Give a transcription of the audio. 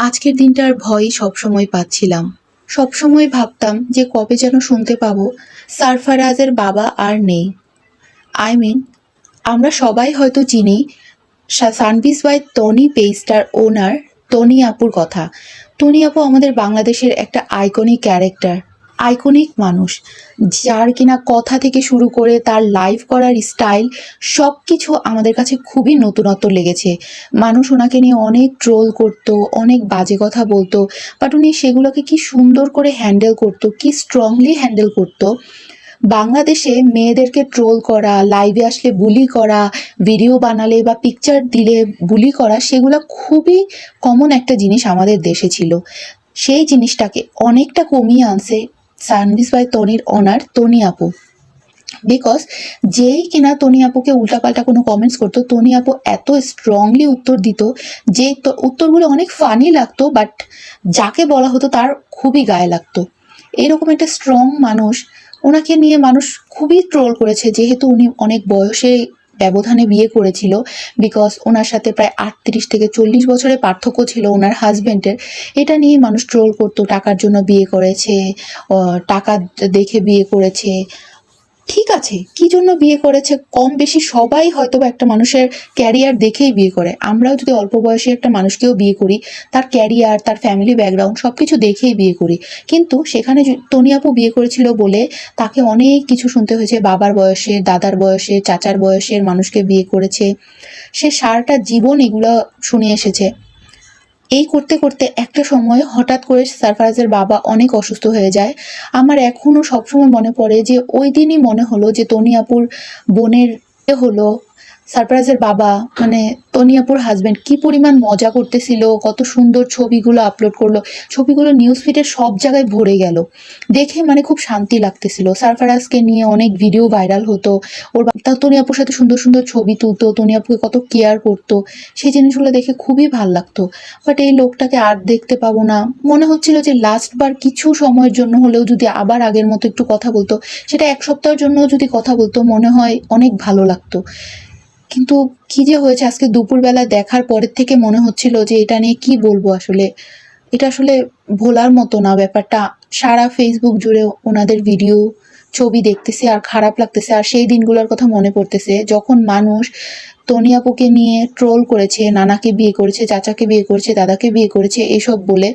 আজকের দিনটার ভয়ই সবসময় পাচ্ছিলাম। সবসময় ভাবতাম যে কবে যেন শুনতে পাবো সারফারাজের বাবা আর নেই। আই মিন, আমরা সবাই হয়তো চিনি সানভিস বাই টনি পেজটার ওনার টনি আপুর কথা। টনি আপু আমাদের বাংলাদেশের একটা আইকনিক ক্যারেক্টার, আইকনিক মানুষ, যার কিনা কথা থেকে শুরু করে তার লাইভ করার স্টাইল সব কিছু আমাদের কাছে খুবই নতুনত্ব লেগেছে। মানুষ ওনাকে নিয়ে অনেক ট্রোল করতো, অনেক বাজে কথা বলতো, বাট উনি সেগুলোকে কি সুন্দর করে হ্যান্ডেল করতো, কি স্ট্রংলি হ্যান্ডেল করতো। বাংলাদেশে মেয়েদেরকে ট্রোল করা, লাইভে আসলে বুলি করা, ভিডিও বানালে বা পিকচার দিলে বুলি করা, সেগুলো খুবই কমন একটা জিনিস আমাদের দেশে ছিল। সেই জিনিসটাকে অনেকটা কমিয়ে আনছে সানভিস বাই টনির ওনার টনি আপু। বিকজ যেই কিনা টনি আপুকে উল্টাপাল্টা কোনো কমেন্টস করতো, টনি আপু এত স্ট্রংলি উত্তর দিত যে উত্তরগুলো অনেক ফানি লাগতো, বাট যাকে বলা হতো তার খুবই গায়ে লাগতো। এরকম একটা স্ট্রং মানুষ, ওনাকে নিয়ে মানুষ খুবই ট্রোল করেছে, যেহেতু উনি অনেক বয়সে ব্যবধানে বিয়ে করেছিল। বিকজ ওনার সাথে প্রায় 38 থেকে 40 বছরের পার্থক্য ছিল ওনার হাজবেন্ডের। এটা নিয়ে মানুষ ট্রোল করতো, টাকার জন্য বিয়ে করেছে, টাকা দেখে বিয়ে করেছে। ঠিক আছে, কি জন্য বিয়ে করেছে, কম বেশি সবাই হয়তো বা একটা মানুষের ক্যারিয়ার দেখেই বিয়ে করে। আমরাও যদি অল্প বয়সী একটা মানুষকেও বিয়ে করি, তার ক্যারিয়ার, তার ফ্যামিলি ব্যাকগ্রাউন্ড সব কিছু দেখেই বিয়ে করি। কিন্তু সেখানে টনি আপু বিয়ে করেছিল বলে তাকে অনেক কিছু শুনতে হয়েছে। বাবার বয়সে, দাদার বয়সে, চাচার বয়সের মানুষকে বিয়ে করেছে, সে সারাটা জীবন এগুলো শুনে এসেছে। এই করতে করতে একটা সময় হঠাৎ করে সারফারাজের বাবা অনেক অসুস্থ হয়ে যায়। আমার এখনো সবসময় মনে পড়ে যে ওই দিনই মনে হলো যে টনি আপুর বোনের হলো সারফারাজের বাবা, মানে টনি আপুর হাজবেন্ড, কি পরিমাণ মজা করতেছিল, কত সুন্দর ছবিগুলো আপলোড করলো। ছবিগুলো নিউজ ফিডে সব জায়গায় ভরে গেল, দেখে মানে খুব শান্তি লাগতেছিল। সারফারাজকে নিয়ে অনেক ভিডিও ভাইরাল হতো, ওর তা টনি আপুর সাথে সুন্দর সুন্দর ছবি তুলতো, টনি আপুকে কত কেয়ার করতো, সেই জিনিসগুলো দেখে খুবই ভাল লাগতো। বাট এই লোকটাকে আর দেখতে পাবো না। মনে হচ্ছিল যে লাস্ট বার কিছু সময়ের জন্য হলেও যদি আবার আগের মতো একটু কথা বলতো, সেটা এক সপ্তাহের জন্য যদি কথা বলতো, মনে হয় অনেক ভালো লাগতো। কিন্তু কি যে হয়েছে, আজকে দুপুরবেলা দেখার পরের থেকে মনে হচ্ছিল যে এটা নিয়ে কি বলবো আসলে। এটা আসলে ভোলার মতো না ব্যাপারটা। সারা ফেসবুক জুড়ে ওনাদের ভিডিও, ছবি দেখতেছি আর খারাপ লাগতেছে। আর সেই দিনগুলোর কথা মনে পড়তেছে যখন মানুষ টনি আপুকে নিয়ে ট্রোল করেছে, নানাকে বিয়ে করেছে, চাচাকে বিয়ে করেছে, দাদাকে বিয়ে করেছে, এসব বলে।